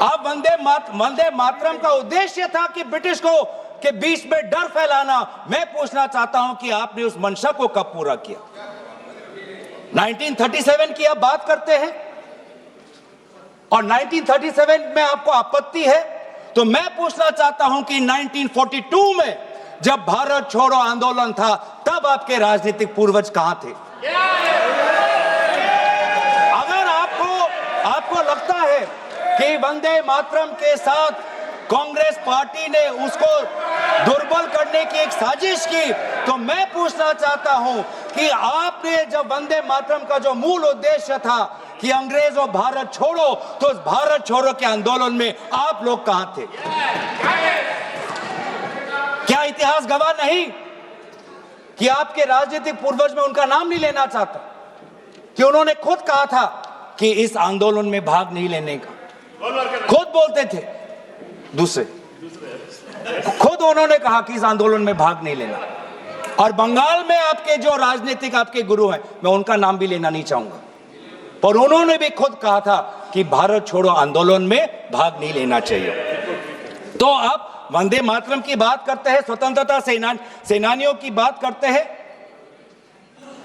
आप वंदे मातरम का उद्देश्य था कि ब्रिटिश को के बीच में डर फैलाना। मैं पूछना चाहता हूं कि आपने उस मंशा को कब पूरा किया? 1937 की आप बात करते हैं और 1937 में आपको आपत्ति है, तो मैं पूछना चाहता हूं कि 1942 में जब भारत छोड़ो आंदोलन था तब आपके राजनीतिक पूर्वज कहां थे? अगर आपको लगता है कि वंदे मातरम के साथ कांग्रेस पार्टी ने उसको दुर्बल करने की एक साजिश की, तो मैं पूछना चाहता हूं कि आपने जब वंदे मातरम का जो मूल उद्देश्य था कि अंग्रेजों भारत छोड़ो, तो उस भारत छोड़ो के आंदोलन में आप लोग कहां थे? क्या इतिहास गवाह नहीं कि आपके राजनीतिक पूर्वज में उनका नाम नहीं लेना चाहता, कि उन्होंने खुद कहा था कि इस आंदोलन में भाग नहीं लेने का, खुद बोलते थे दूसरे, खुद उन्होंने कहा कि इस आंदोलन में भाग नहीं लेना। और बंगाल में आपके जो राजनीतिक आपके गुरु हैं, मैं उनका नाम भी लेना नहीं चाहूंगा, पर उन्होंने भी खुद कहा था कि भारत छोड़ो आंदोलन में भाग नहीं लेना चाहिए। तो आप वंदे मातरम की बात करते हैं, स्वतंत्रता सेनानियों की बात करते हैं,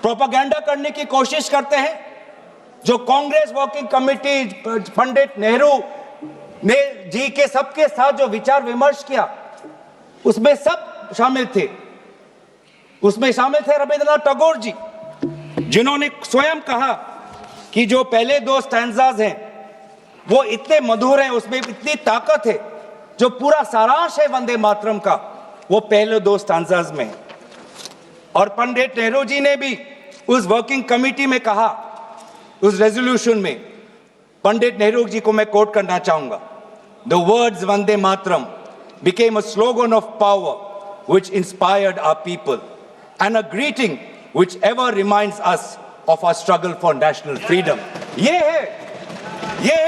प्रोपेगेंडा करने की कोशिश करते हैं। जो कांग्रेस वर्किंग कमेटी पंडित नेहरू ने जी के सबके साथ जो विचार विमर्श किया, उसमें सब शामिल थे। उसमें शामिल थे रविंद्रनाथ टैगोर जी, जिन्होंने स्वयं कहा कि जो पहले दो स्टैंजाज हैं वो इतने मधुर हैं, उसमें इतनी ताकत है, जो पूरा सारांश है वंदे मातरम का वो पहले दो स्टैंजाज में है। और पंडित नेहरू जी ने भी उस वर्किंग कमेटी में कहा, उस रेजोल्यूशन में पंडित नेहरू जी को मैं कोट करना चाहूंगा, the words Vande Mataram became a slogan of power which inspired our people and a greeting which ever reminds us of our struggle for national freedom। ये है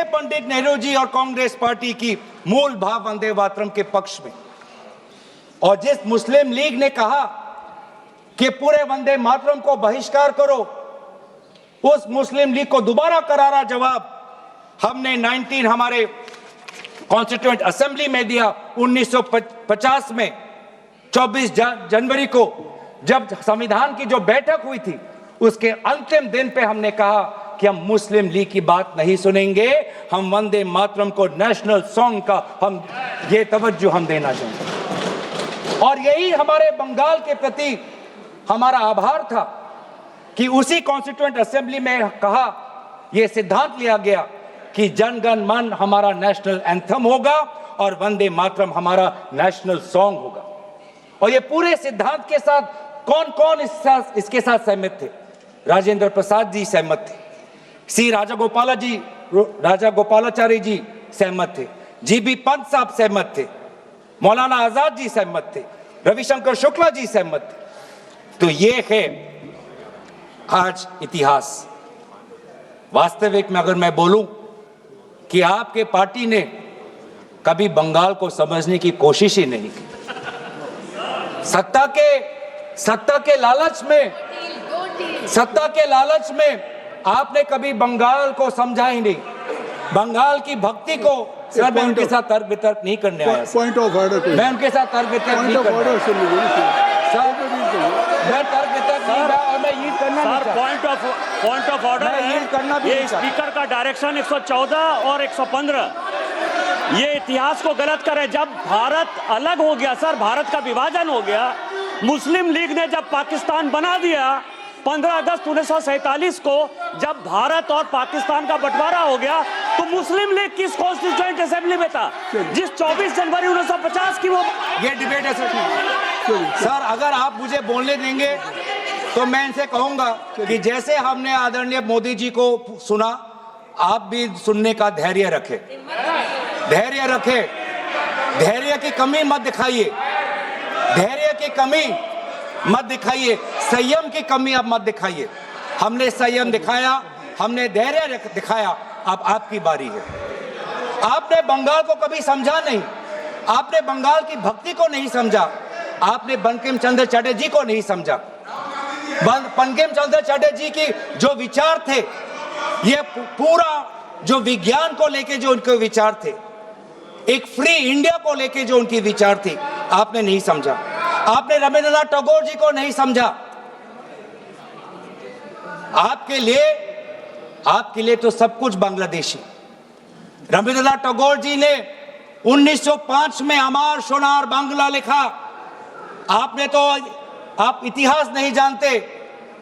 पंडित नेहरू जी और कांग्रेस पार्टी की मूल भाव वंदे मातरम के पक्ष में। और जिस मुस्लिम लीग ने कहा कि पूरे वंदे मातरम को बहिष्कार करो, उस मुस्लिम लीग को दोबारा करारा जवाब हमने हमारे कॉन्स्टिट्यूएंट असेंबली में दिया 1950 में 24 जनवरी को, जब संविधान की जो बैठक हुई थी उसके अंतिम दिन पे हमने कहा कि हम मुस्लिम लीग की बात नहीं सुनेंगे, हम वंदे मातरम को नेशनल सॉन्ग का हम ये तवज्जो हम देना चाहेंगे। और यही हमारे बंगाल के प्रति हमारा आभार था कि उसी कॉन्स्टिट्यूएंट असेंबली में कहा, यह सिद्धांत लिया गया कि जन गण मन हमारा नेशनल एंथम होगा और वंदे मातरम हमारा नेशनल सॉन्ग होगा। और ये पूरे सिद्धांत के साथ कौन कौन इसके साथ सहमत थे? राजेंद्र प्रसाद जी सहमत थे, सी राजागोपालाचारी जी सहमत थे, जीबी पंत साहब सहमत थे, मौलाना आजाद जी सहमत थे, रविशंकर शुक्ला जी सहमत थे। तो ये है आज इतिहास। वास्तविक में अगर मैं बोलूं कि आपके पार्टी ने कभी बंगाल को समझने की कोशिश ही नहीं की। सत्ता के लालच में आपने कभी बंगाल को समझा ही नहीं। बंगाल की भक्ति को सर, मैं उनके साथ तर्क वितर्क नहीं करने आया। पॉइंट ऑफ ऑर्डर, मैं उनके साथ तर्क वितर्क नहीं करने आया। मैं तर्क वितर्क नहीं रहा और मैं यील्ड करना नहीं चाहता। पॉइंट ऑफ ऑर्डर है, यील्ड करना भी ये स्पीकर का डायरेक्शन 114 और 115 ये इतिहास को गलत करे। जब भारत अलग हो गया सर, भारत का विभाजन हो गया, मुस्लिम लीग ने जब पाकिस्तान बना दिया 15 अगस्त 1947 को, जब भारत और पाकिस्तान का बंटवारा हो गया, तो मुस्लिम लीग किस कॉन्स्टिट्यूएंट असेंबली में था जिस 24 जनवरी 1950 की वो ये डिबेट है सर। अगर आप मुझे बोलने देंगे तो मैं इनसे कहूंगा कि जैसे हमने आदरणीय मोदी जी को सुना, आप भी सुनने का धैर्य रखें। धैर्य की कमी मत दिखाइए, संयम की कमी अब मत दिखाइए। हमने संयम दिखाया, हमने धैर्य दिखाया, अब आपकी बारी है। आपने बंगाल को कभी समझा नहीं, आपने बंगाल की भक्ति को नहीं समझा, आपने बंकिम चंद्र चटर्जी को नहीं समझा। बंकिम चंद्र चटर्जी की जो विचार थे, ये पूरा जो विज्ञान को लेके जो उनके विचार थे, एक फ्री इंडिया को लेके जो उनकी विचार थी, आपने नहीं समझा। आपने रविंद्रनाथ टैगोर जी को नहीं समझा। आपके लिए तो सब कुछ बांग्लादेशी। रविंद्रनाथ टैगोर जी ने 1905 में अमर सोनार बांग्ला लिखा। आप इतिहास नहीं जानते,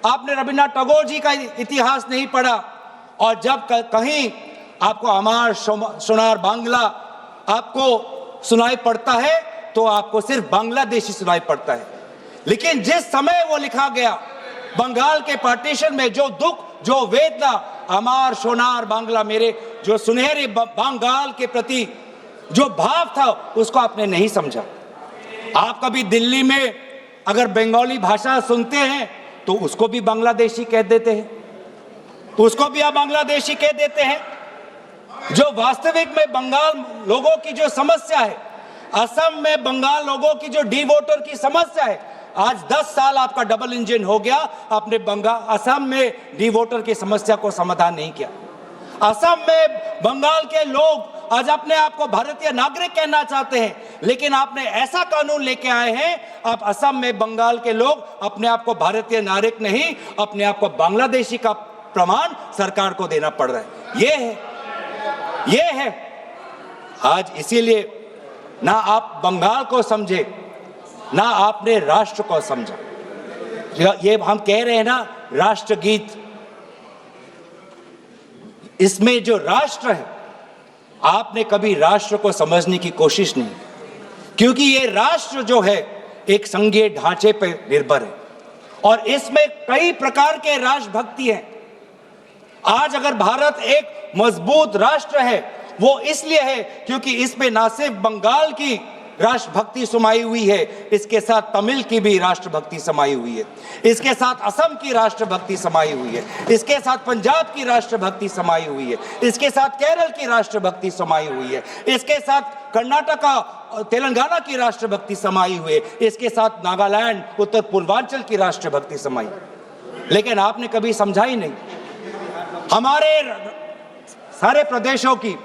आपने रविंद्रनाथ टैगोर जी का इतिहास नहीं पढ़ा। और जब कहीं आपको अमर सोनार बांग्ला आपको सुनाई पड़ता है तो आपको सिर्फ बांग्लादेशी सुनाई पड़ता है। लेकिन जिस समय वो लिखा गया, बंगाल के पार्टीशन में जो दुख, जो वेदना, अमर सोनार बांग्ला, मेरे जो सुनहरे बंगाल के प्रति जो भाव था, उसको आपने नहीं समझा। आप कभी दिल्ली में अगर बंगाली भाषा सुनते हैं तो उसको भी बांग्लादेशी कह देते हैं, उसको भी आप बांग्लादेशी कह देते हैं। जो वास्तविक में बंगाल लोगों की जो समस्या है, असम में बंगाल लोगों की जो डी वोटर की समस्या है, आज 10 साल आपका डबल इंजन हो गया, आपने असम में डी वोटर की समस्या को समाधान नहीं किया। असम में बंगाल के लोग आज अपने आप को भारतीय नागरिक कहना चाहते हैं, लेकिन आपने ऐसा कानून लेके आए हैं, आप असम में बंगाल के लोग अपने आप को भारतीय नागरिक नहीं, अपने आप को बांग्लादेशी का प्रमाण सरकार को देना पड़ रहा है। ये है आज। इसीलिए ना आप बंगाल को समझे, ना आपने राष्ट्र को समझा। ये हम कह रहे हैं ना, राष्ट्रगीत, इसमें जो राष्ट्र है, आपने कभी राष्ट्र को समझने की कोशिश नहीं, क्योंकि ये राष्ट्र जो है एक संघीय ढांचे पर निर्भर है और इसमें कई प्रकार के राष्ट्रभक्ति हैं। आज अगर भारत एक मजबूत राष्ट्र है, वो इसलिए है क्योंकि इसमें ना सिर्फ बंगाल की राष्ट्रभक्ति समाई हुई है, इसके साथ तमिल की भी राष्ट्रभक्ति समाई हुई है, इसके साथ असम की राष्ट्रभक्ति समाई हुई है, इसके साथ पंजाब की राष्ट्रभक्ति समाई हुई है, इसके साथ केरल की राष्ट्रभक्ति समाई हुई है, इसके साथ कर्नाटका तेलंगाना की राष्ट्रभक्ति समाई हुई है, इसके साथ नागालैंड उत्तर पूर्वांचल की राष्ट्रभक्ति समाई। लेकिन आपने कभी समझा ही नहीं। हमारे सारे प्रदेशों की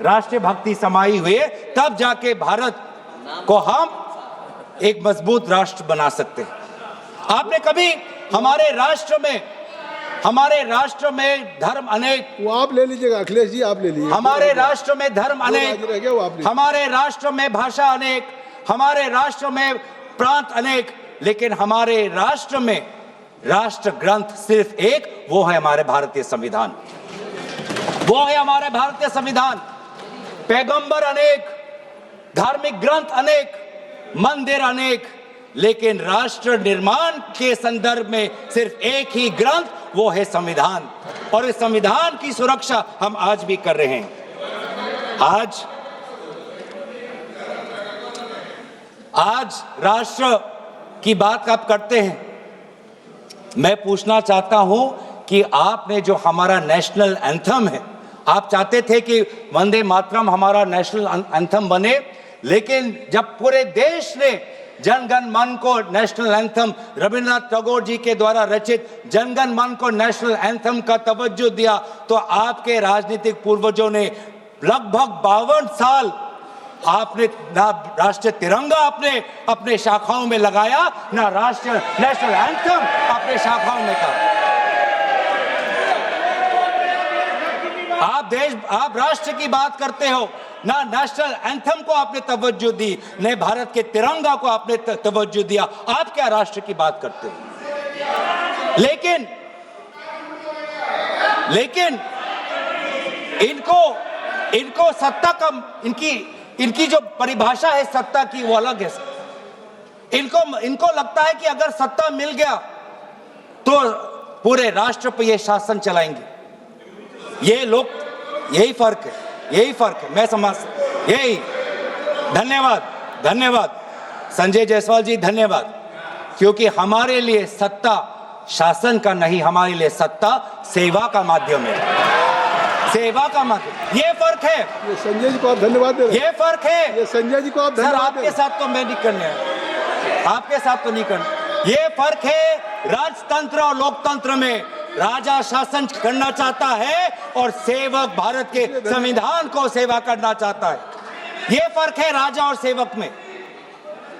राष्ट्रीय भक्ति समाई हुई है, तब जाके भारत को हम एक मजबूत राष्ट्र बना सकते हैं। आपने कभी हमारे राष्ट्र में धर्म अनेक, वो आप ले लीजिएगा अखिलेश जी, आप ले लीजिए। हमारे राष्ट्र में धर्म अनेक, हमारे राष्ट्र में भाषा अनेक, हमारे राष्ट्र में प्रांत अनेक, लेकिन हमारे राष्ट्र में राष्ट्र ग्रंथ सिर्फ एक, वो है हमारे भारतीय संविधान। वो है हमारे भारतीय संविधान। पैगंबर अनेक, धार्मिक ग्रंथ अनेक, मंदिर अनेक, लेकिन राष्ट्र निर्माण के संदर्भ में सिर्फ एक ही ग्रंथ, वो है संविधान। और इस संविधान की सुरक्षा हम आज भी कर रहे हैं। आज राष्ट्र की बात आप करते हैं, मैं पूछना चाहता हूं कि आपने जो हमारा नेशनल एंथम है, आप चाहते थे कि वंदे मातरम हमारा नेशनल एंथम बने, लेकिन जब पूरे देश ने जन गण मन को नेशनल एंथम, रविंद्रनाथ टैगोर जी के द्वारा रचित जन गण मन को नेशनल एंथम का तवज्जो दिया, तो आपके राजनीतिक पूर्वजों ने लगभग 52 साल आपने ना राष्ट्रीय तिरंगा अपने शाखाओं में लगाया, ना राष्ट्रीय नेशनल एंथम अपने शाखाओं में कहा। आप राष्ट्र की बात करते हो, ना नेशनल एंथम को आपने तवज्जो दी, न भारत के तिरंगा को आपने तवज्जो दिया। आप क्या राष्ट्र की बात करते हो? लेकिन इनको सत्ता का, इनकी जो परिभाषा है सत्ता की, वो अलग है। इनको लगता है कि अगर सत्ता मिल गया तो पूरे राष्ट्र पर ये शासन चलाएंगे। ये लोग, यही फर्क है, मैं समझ, यही। धन्यवाद संजय जायसवाल जी, धन्यवाद, क्योंकि हमारे लिए सत्ता शासन का नहीं, हमारे लिए सत्ता सेवा का माध्यम है, सेवा का माध्यम। ये फर्क है। ये संजय जी को आप धन्यवाद दे रहे हैं। ये फर्क है। ये संजय जी को आप धन्यवाद। आपके साथ तो मैं नहीं करने, आपके साथ तो नहीं करना। ये फर्क है राजतंत्र और लोकतंत्र में। राजा शासन करना चाहता है और सेवक भारत के संविधान को सेवा करना चाहता है। ये फर्क है राजा और सेवक में।